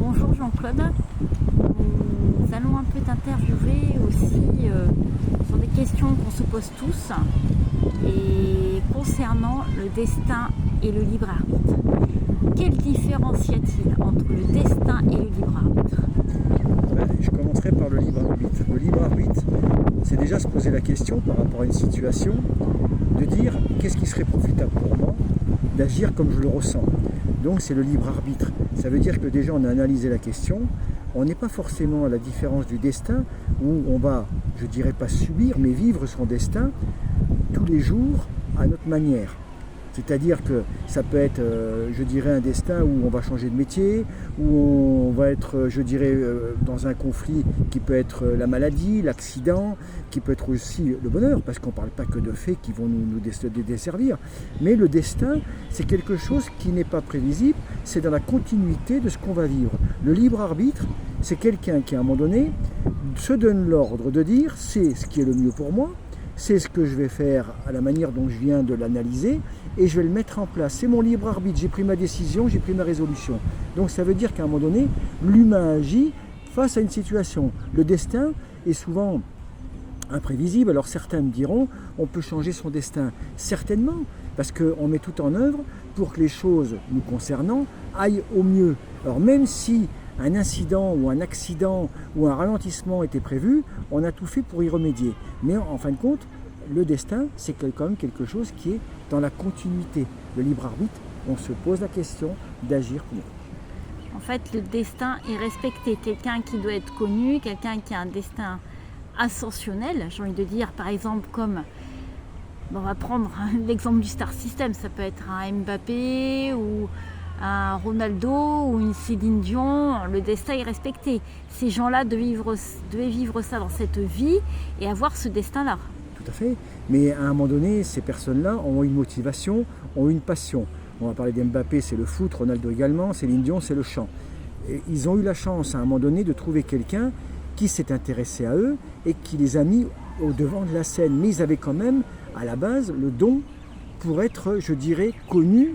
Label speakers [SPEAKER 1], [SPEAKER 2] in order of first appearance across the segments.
[SPEAKER 1] Bonjour Jean-Claude, nous allons un peu t'interviewer aussi sur des questions qu'on se pose tous et concernant le destin et le libre arbitre. Quelle différence y a-t-il entre le destin et le libre arbitre?
[SPEAKER 2] Je commencerai par le libre arbitre. Le libre arbitre, c'est déjà se poser la question par rapport à une situation, de dire qu'est-ce qui serait profitable pour moi d'agir comme je le ressens. Donc c'est le libre arbitre. Ça veut dire que déjà on a analysé la question, on n'est pas forcément à la différence du destin où on va, je dirais pas subir, mais vivre son destin tous les jours à notre manière. C'est-à-dire que ça peut être, je dirais, un destin où on va changer de métier, où on va être, je dirais, dans un conflit qui peut être la maladie, l'accident, qui peut être aussi le bonheur, parce qu'on ne parle pas que de faits qui vont nous desservir. Mais le destin, c'est quelque chose qui n'est pas prévisible, c'est dans la continuité de ce qu'on va vivre. Le libre arbitre, c'est quelqu'un qui, à un moment donné, se donne l'ordre de dire c'est ce qui est le mieux pour moi, c'est ce que je vais faire à la manière dont je viens de l'analyser et je vais le mettre en place. C'est mon libre arbitre, j'ai pris ma décision, j'ai pris ma résolution. Donc ça veut dire qu'à un moment donné, l'humain agit face à une situation. Le destin est souvent imprévisible. Alors certains me diront, on peut changer son destin. Certainement, parce qu'on met tout en œuvre pour que les choses nous concernant aillent au mieux. Alors même si un incident ou un accident ou un ralentissement était prévu, on a tout fait pour y remédier. Mais en fin de compte, le destin, c'est quand même quelque chose qui est dans la continuité. Le libre arbitre, on se pose la question d'agir pour.
[SPEAKER 1] En fait, le destin est respecté. Quelqu'un qui doit être connu, quelqu'un qui a un destin ascensionnel, j'ai envie de dire, par exemple, comme, on va prendre l'exemple du Star System, ça peut être un Mbappé ou un Ronaldo ou une Céline Dion, le destin est respecté. Ces gens-là devaient vivre ça dans cette vie et avoir ce destin-là.
[SPEAKER 2] Tout à fait, mais à un moment donné, ces personnes-là ont une motivation, ont une passion. On va parler d'Mbappé, c'est le foot, Ronaldo également, Céline Dion, c'est le chant. Et ils ont eu la chance à un moment donné de trouver quelqu'un qui s'est intéressé à eux et qui les a mis au devant de la scène. Mais ils avaient quand même, à la base, le don pour être, je dirais, connus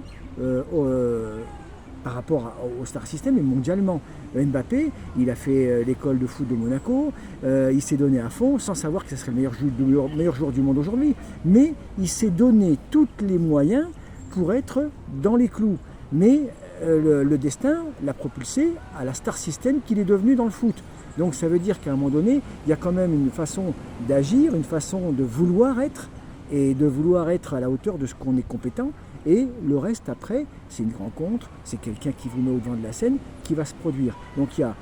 [SPEAKER 2] par rapport au Star System et mondialement. Mbappé, il a fait l'école de foot de Monaco, il s'est donné à fond sans savoir que ce serait le meilleur joueur du monde aujourd'hui. Mais il s'est donné tous les moyens pour être dans les clous. Mais le destin l'a propulsé à la Star System qu'il est devenu dans le foot. Donc ça veut dire qu'à un moment donné, il y a quand même une façon d'agir, une façon de vouloir être et de vouloir être à la hauteur de ce qu'on est compétent. Et le reste après, c'est une rencontre, c'est quelqu'un qui vous met au devant de la scène qui va se produire. Donc il y a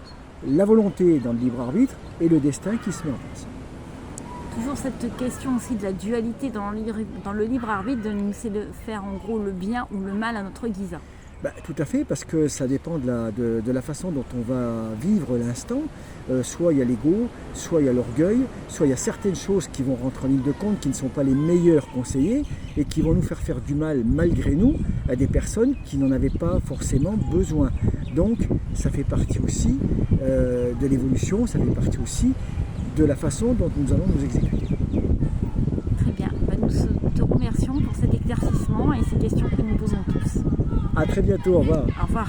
[SPEAKER 2] la volonté dans le libre arbitre et le destin qui se met en place.
[SPEAKER 1] Toujours cette question aussi de la dualité dans le libre arbitre, c'est de faire en gros le bien ou le mal à notre guise.
[SPEAKER 2] Tout à fait, parce que ça dépend de la façon dont on va vivre l'instant. Soit il y a l'ego, soit il y a l'orgueil, soit il y a certaines choses qui vont rentrer en ligne de compte, qui ne sont pas les meilleurs conseillers et qui vont nous faire du mal malgré nous à des personnes qui n'en avaient pas forcément besoin. Donc ça fait partie aussi de l'évolution, ça fait partie aussi de la façon dont nous allons nous exécuter.
[SPEAKER 1] Très bien, nous te remercions pour cet éclaircissement et ces questions que nous posons tous.
[SPEAKER 2] À très bientôt, au revoir.
[SPEAKER 1] Au revoir.